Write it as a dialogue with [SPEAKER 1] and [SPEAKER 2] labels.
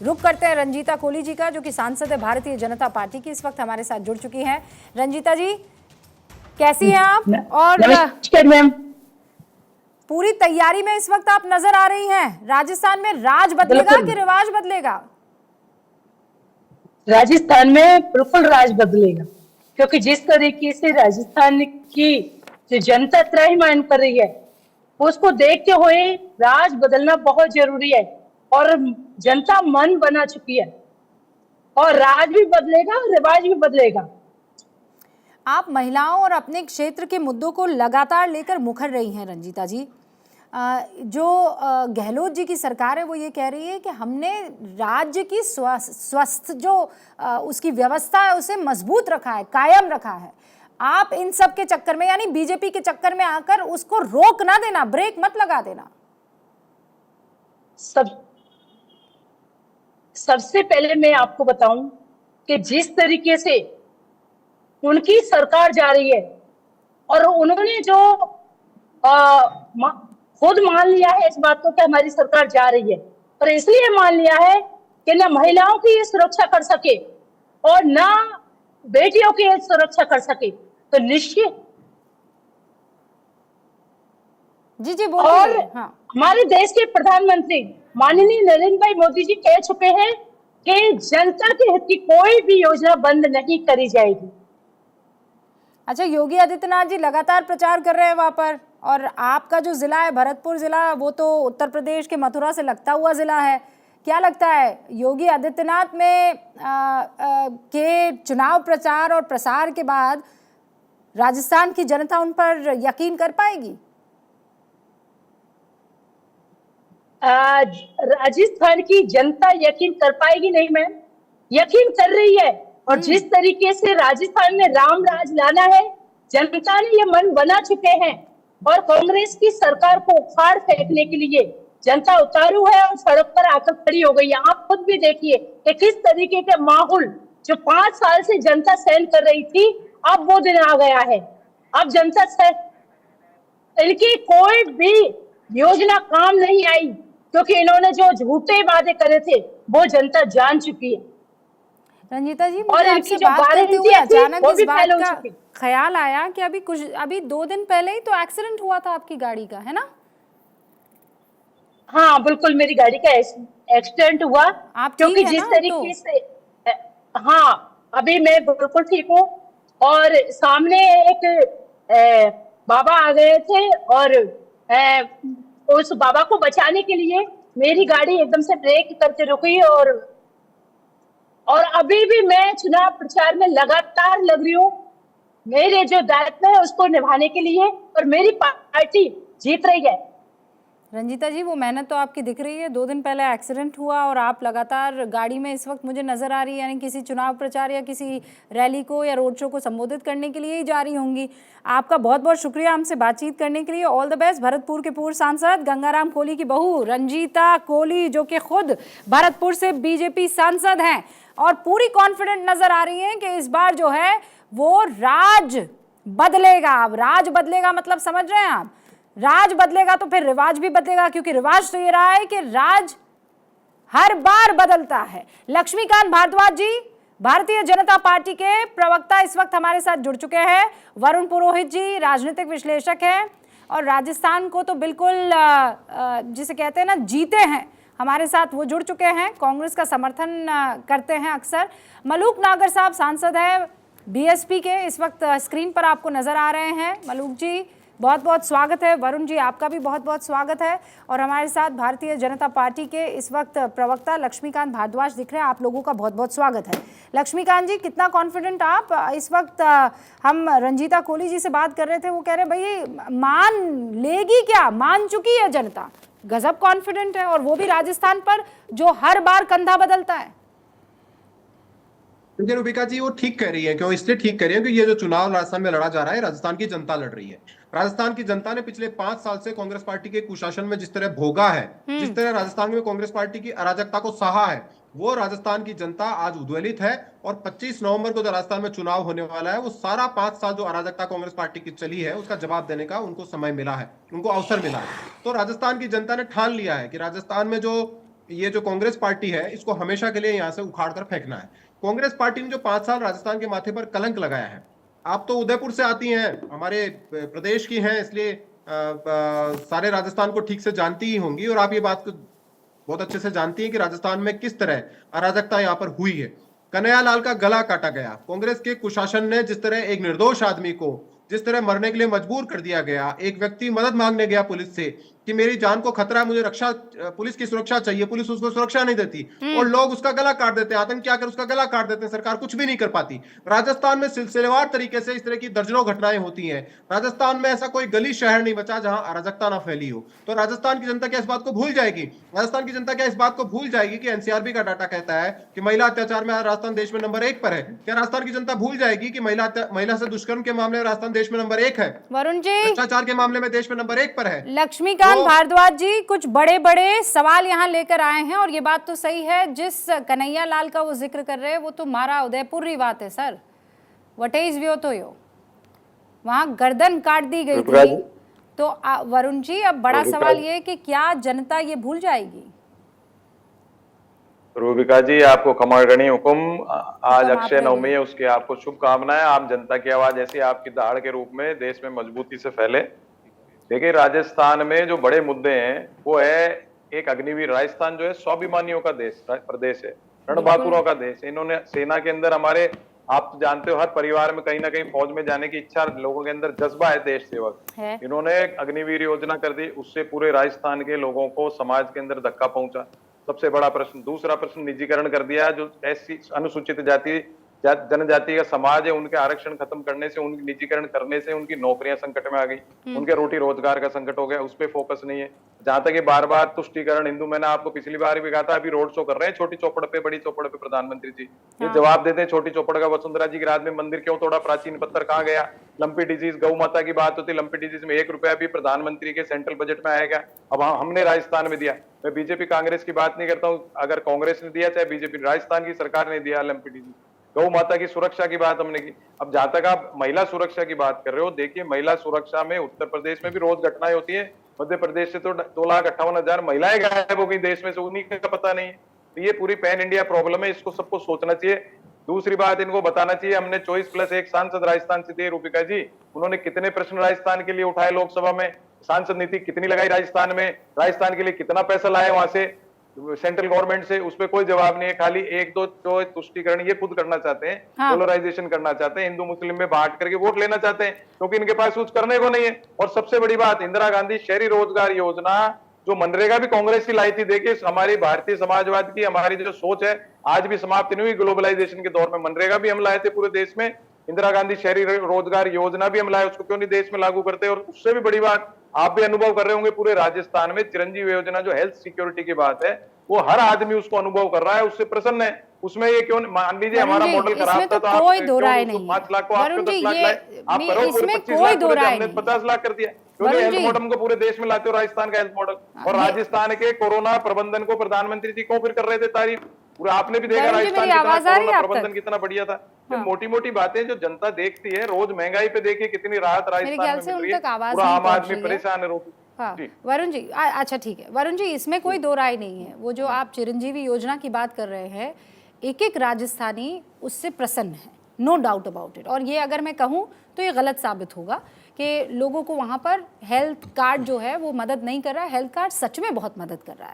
[SPEAKER 1] रुक करते हैं रंजीता कोली जी का, जो कि सांसद है भारतीय जनता पार्टी की, इस वक्त हमारे साथ जुड़ चुकी हैं। रंजीता जी, कैसी हैं आप? और
[SPEAKER 2] नमस्कार मैम।
[SPEAKER 1] पूरी तैयारी में इस वक्त आप नजर आ रही हैं। राजस्थान में राज बदलेगा कि रिवाज बदलेगा?
[SPEAKER 2] राजस्थान में बिल्कुल राज बदलेगा, क्योंकि जिस तरीके से राजस्थान की जो जनता त्राहिमाम कर रही है, उसको देखते हुए राज बदलना बहुत जरूरी है। और जनता मन बना चुकी है, और राज भी बदलेगा, रिवाज भी बदलेगा।
[SPEAKER 1] आप महिलाओं और अपने क्षेत्र के मुद्दों को लगातार लेकर मुखर रही हैं रंजीता जी। जो गहलोत जी की सरकार है वो ये कह रही है कि हमने राज्य की स्वस्थ जो उसकी व्यवस्था है उसे मजबूत रखा है, कायम रखा है। आप इन सब के चक्कर में, यानी बीजेपी के चक्कर में आकर उसको रोक ना देना, ब्रेक मत लगा देना।
[SPEAKER 2] सबसे पहले मैं आपको बताऊं कि जिस तरीके से उनकी सरकार जा रही है, और उन्होंने जो खुद मान लिया है इस बात को कि हमारी सरकार जा रही है, पर इसलिए मान लिया है कि ना महिलाओं की सुरक्षा कर सके और ना बेटियों की सुरक्षा कर सके, तो निश्चित
[SPEAKER 1] जी बोलिए।
[SPEAKER 2] और
[SPEAKER 1] हाँ।
[SPEAKER 2] हमारे देश के प्रधानमंत्री माननीय नरेंद्र भाई मोदी जी कह चुके हैं कि जनता के हित की कोई भी योजना बंद नहीं करी जाएगी।
[SPEAKER 1] अच्छा, योगी आदित्यनाथ जी लगातार प्रचार कर रहे हैं वहां पर, और आपका जो जिला है भरतपुर जिला, वो तो उत्तर प्रदेश के मथुरा से लगता हुआ जिला है। क्या लगता है योगी आदित्यनाथ में के चुनाव प्रचार और प्रसार के बाद राजस्थान की जनता उन पर यकीन कर पाएगी?
[SPEAKER 2] राजस्थान की जनता यकीन कर पाएगी नहीं मैम, यकीन कर रही है। और जिस तरीके से राजस्थान में राम राज लाना है, जनता ने ये मन बना चुके हैं, और कांग्रेस की सरकार को उखाड़ फेंकने के लिए जनता उतारू है और सड़क पर आकर खड़ी हो गई है। आप खुद भी देखिए कि किस तरीके के माहौल जो 5 साल से जनता सहन कर रही थी, अब वो दिन आ गया है। अब जनता इनकी कोई भी योजना काम नहीं आई, क्योंकि इन्होंने जो झूठे वादे करे थे वो जनता जान चुकी है।
[SPEAKER 1] रंजीता जी, मुझे आपसे बात करते हुए अचानक इस बात का ख्याल आया कि अभी 2 दिन पहले ही तो एक्सीडेंट हुआ था आपकी गाड़ी का, है ना?
[SPEAKER 2] हाँ बिल्कुल, मेरी गाड़ी का एक्सीडेंट हुआ।
[SPEAKER 1] आप
[SPEAKER 2] क्योंकि जिस तरीके से हाँ, अभी मैं बिल्कुल ठीक हूँ। और सामने एक बाबा आ गए थे, और उस बाबा को बचाने के लिए मेरी गाड़ी एकदम से ब्रेक करके रुकी, और अभी भी मैं चुनाव प्रचार में लगातार लग रही हूँ, मेरे जो दायित्व है उसको निभाने के लिए, और मेरी पार्टी जीत रही है।
[SPEAKER 1] रंजीता जी, वो मेहनत तो आपकी दिख रही है। 2 दिन पहले एक्सीडेंट हुआ और आप लगातार गाड़ी में इस वक्त मुझे नजर आ रही है, यानी किसी चुनाव प्रचार या किसी रैली को या रोड शो को संबोधित करने के लिए ही जा रही होंगी। आपका बहुत बहुत शुक्रिया हमसे बातचीत करने के लिए। All the best. भरतपुर के पूर्व सांसद गंगाराम कोली की बहू रंजीता कोली, जो कि खुद भरतपुर से बीजेपी सांसद हैं और पूरी कॉन्फिडेंट नजर आ रही हैं कि इस बार जो है वो राज बदलेगा। अब राज बदलेगा मतलब समझ रहे हैं आप? राज बदलेगा तो फिर रिवाज भी बदलेगा, क्योंकि रिवाज तो ये रहा है कि राज हर बार बदलता है। लक्ष्मीकांत भारद्वाज जी, भारतीय जनता पार्टी के प्रवक्ता, इस वक्त हमारे साथ जुड़ चुके हैं। वरुण पुरोहित जी राजनीतिक विश्लेषक हैं और राजस्थान को तो बिल्कुल जिसे कहते हैं ना जीते हैं, हमारे साथ वो जुड़ चुके हैं। कांग्रेस का समर्थन करते हैं अक्सर। मलूक नागर साहब सांसद हैं बीएसपी के, इस वक्त स्क्रीन पर आपको नजर आ रहे हैं। मलूक जी, बहुत बहुत स्वागत है। वरुण जी, आपका भी बहुत बहुत स्वागत है। और हमारे साथ भारतीय जनता पार्टी के इस वक्त प्रवक्ता लक्ष्मीकांत भारद्वाज दिख रहे हैं, आप लोगों का बहुत बहुत स्वागत है। लक्ष्मीकांत जी, कितना कॉन्फिडेंट आप इस वक्त? हम रंजीता कोली जी से बात कर रहे थे, वो कह रहे भाई मान लेगी क्या, मान चुकी है जनता। गजब कॉन्फिडेंट है, और वो भी राजस्थान पर जो हर बार कंधा बदलता है।
[SPEAKER 3] देखिए रूबिका जी, वो ठीक कह रही है। क्यों इसलिए ठीक कह रही है कि ये जो चुनाव राजस्थान में लड़ा जा रहा है, राजस्थान की जनता लड़ रही है। राजस्थान की जनता ने पिछले 5 साल से कांग्रेस पार्टी के कुशासन में जिस तरह भोगा है, जिस तरह राजस्थान में कांग्रेस पार्टी की अराजकता को सहा है, वो राजस्थान की जनता आज उद्वेलित है। और 25 नवंबर को जो राजस्थान में चुनाव होने वाला है, वो सारा 5 साल जो अराजकता कांग्रेस पार्टी की चली है उसका जवाब देने का उनको समय मिला है, उनको अवसर मिला है। तो राजस्थान की जनता ने ठान लिया है कि राजस्थान में जो ये जो कांग्रेस पार्टी है इसको हमेशा के लिए यहाँ से उखाड़ कर फेंकना है। कांग्रेस पार्टी ने जो 5 साल राजस्थान के माथे पर कलंक लगाया है। आप तो उदयपुर से आती हैं, हमारे प्रदेश की हैं, इसलिए सारे राजस्थान को ठीक से जानती ही होंगी और आप ये बात को बहुत अच्छे से जानती हैं कि राजस्थान में किस तरह अराजकता यहाँ पर हुई है। कन्हैयालाल का गला काटा गया। कांग्रेस के कुशासन ने जिस तरह एक निर्दोष आदमी को जिस तरह मरने के लिए मजबूर कर दिया गया, एक व्यक्ति मदद मांगने गया पुलिस से कि मेरी जान को खतरा है, मुझे रक्षा, पुलिस की सुरक्षा चाहिए, पुलिस उसको सुरक्षा नहीं देती और लोग उसका गला काट देते हैं, आतंक क्या कर उसका गला काट देते हैं, सरकार कुछ भी नहीं कर पाती। राजस्थान में सिलसिलेवार तरीके से इस तरह की दर्जनों घटनाएं होती हैं। राजस्थान में ऐसा कोई गली शहर नहीं बचा जहां अराजकता ना फैली हो। तो राजस्थान की जनता क्या इस बात को भूल जाएगी? राजस्थान की जनता क्या इस बात को भूल जाएगी कि एनसीआरबी का डाटा कहता है कि महिला अत्याचार में राजस्थान देश में नंबर 1 पर है? क्या राजस्थान की जनता भूल जाएगी कि महिला से दुष्कर्म के मामले में राजस्थान देश में नंबर 1 है?
[SPEAKER 1] वरुण जी,
[SPEAKER 3] भ्रष्टाचार के मामले में देश में नंबर 1 पर है।
[SPEAKER 1] लक्ष्मीकांत भारद्वाज जी कुछ बड़े बड़े सवाल यहाँ लेकर आए हैं और ये बात तो सही है, जिस कन्हैया लाल का वो जिक्र कर रहे हैं वो तो मारा उदयपुर ही बात है सर। व्हाट इज व्यो तो यो वहां गर्दन काट दी गई थी। तो वरुण जी अब बड़ा सवाल ये कि क्या जनता ये भूल जाएगी?
[SPEAKER 4] रूबिका जी, आपको कमरगणी हुकुम। आज अक्षय नवमी है, उसकी आपको शुभकामनाएं। आम जनता की आवाज ऐसी आपकी दहाड़ के रूप में देश में मजबूती से फैले। देखिए, राजस्थान में जो बड़े मुद्दे हैं वो है एक अग्निवीर। राजस्थान जो है स्वाभिमानियों का देश प्रदेश है, रणबहादुरों का देश। इन्होंने सेना के अंदर हमारे, आप तो जानते हो, हर परिवार में कहीं ना कहीं फौज में जाने की इच्छा, लोगों के अंदर जज्बा है देश सेवक। इन्होंने अग्निवीर योजना कर दी, उससे पूरे राजस्थान के लोगों को समाज के अंदर धक्का पहुंचा, सबसे बड़ा प्रश्न। दूसरा प्रश्न निजीकरण कर दिया। जो ऐसी अनुसूचित जाति जनजाति का समाज है, उनके आरक्षण खत्म करने से, उनकी निजीकरण करने से उनकी नौकरियां संकट में आ गई, उनके रोटी रोजगार का संकट हो गया, उस पर फोकस नहीं है। जहां तक ये बार बार तुष्टीकरण हिंदू, मैंने आपको पिछली बार भी कहा था, अभी रोड शो कर रहे हैं छोटी चौपड़ पे, बड़ी चौपड़ पे प्रधानमंत्री जी ये जवाब देते हैं छोटी चौपड़ का। वसुंधरा जी की रात में मंदिर क्यों तोड़ा, प्राचीन पत्थर कहाँ गया? लंपी डिजीज, गौ माता की बात होती, लंपी डिजीज में 1 रुपया भी प्रधानमंत्री के सेंट्रल बजट में आएगा? अब हमने राजस्थान में दिया। मैं बीजेपी कांग्रेस की बात नहीं करता हूँ, अगर कांग्रेस ने दिया चाहे बीजेपी, राजस्थान की सरकार ने दिया लंपी डिजीज। गौ माता की सुरक्षा की बात हमने की। अब जहां तक आप महिला सुरक्षा की बात कर रहे हो, देखिए महिला सुरक्षा में उत्तर प्रदेश में भी रोज घटनाएं होती है। मध्य प्रदेश से तो 2,58,000 महिलाएं गायब हो गई देश में से, उन्हीं का पता नहीं है। तो ये पूरी पैन इंडिया प्रॉब्लम है, इसको सबको सोचना चाहिए। दूसरी बात, इनको बताना चाहिए, हमने 24+1 सांसद राजस्थान से दिए। रूपिका जी, उन्होंने कितने प्रश्न राजस्थान के लिए उठाए लोकसभा में? सांसद नीति कितनी लगाई राजस्थान में? राजस्थान के लिए कितना पैसा लाए वहां से सेंट्रल गवर्नमेंट से? उस पर कोई जवाब नहीं है। खाली 1-2 जो तुष्टीकरण ये खुद करना चाहते हैं, पोलराइजेशन करना चाहते हैं, हिंदू मुस्लिम में बांट करके वोट लेना चाहते हैं, क्योंकि इनके पास कुछ करने को नहीं है। और सबसे बड़ी बात, इंदिरा गांधी शहरी रोजगार योजना, जो मनरेगा भी कांग्रेस की लाई थी। देखिए, हमारी भारतीय समाजवाद की हमारी जो सोच है आज भी समाप्त नहीं हुई। ग्लोबलाइजेशन के दौर में मनरेगा भी हम लाए थे पूरे देश में, इंदिरा गांधी शहरी रोजगार योजना भी हम लाए, उसको क्यों नहीं देश में लागू करते? और उससे भी बड़ी बात, आप भी अनुभव कर रहे होंगे, पूरे राजस्थान में चिरंजीवी योजना जो हेल्थ सिक्योरिटी की बात है, वो हर आदमी उसको अनुभव कर रहा है, उससे प्रसन्न है। उसमें ये क्यों, मान लीजिए हमारा मॉडल खराब था तो
[SPEAKER 1] कोई दो राय नहीं,
[SPEAKER 4] 5 लाख को आप 10 लाख लाए, आप करो पूरे 25 लाख, हमने 50 लाख कर दिया। क्योंकि हेल्थ मॉडल को पूरे देश में लाते हो, राजस्थान का हेल्थ मॉडल। और राजस्थान के कोरोना प्रबंधन को प्रधानमंत्री जी क्यों फिर कर रहे थे तारीफ? पूरा आपने भी देखा राजस्थान का कोरोना प्रबंधन कितना बढ़िया था। मोटी मोटी बातें जो जनता देखती है, रोज महंगाई पे देखिए कितनी राहत राजस्थान में मिल रही है, पूरा आम आदमी परेशान है।
[SPEAKER 1] हाँ वरुण जी, अच्छा ठीक है वरुण जी, इसमें कोई दो राय नहीं है। वो जो आप चिरंजीवी योजना की बात कर रहे हैं, एक एक राजस्थानी उससे प्रसन्न है, नो डाउट अबाउट इट। और ये अगर मैं कहूँ तो ये गलत साबित होगा कि लोगों को वहाँ पर हेल्थ कार्ड जो है वो मदद नहीं कर रहा है। हेल्थ कार्ड सच में बहुत मदद कर रहा है।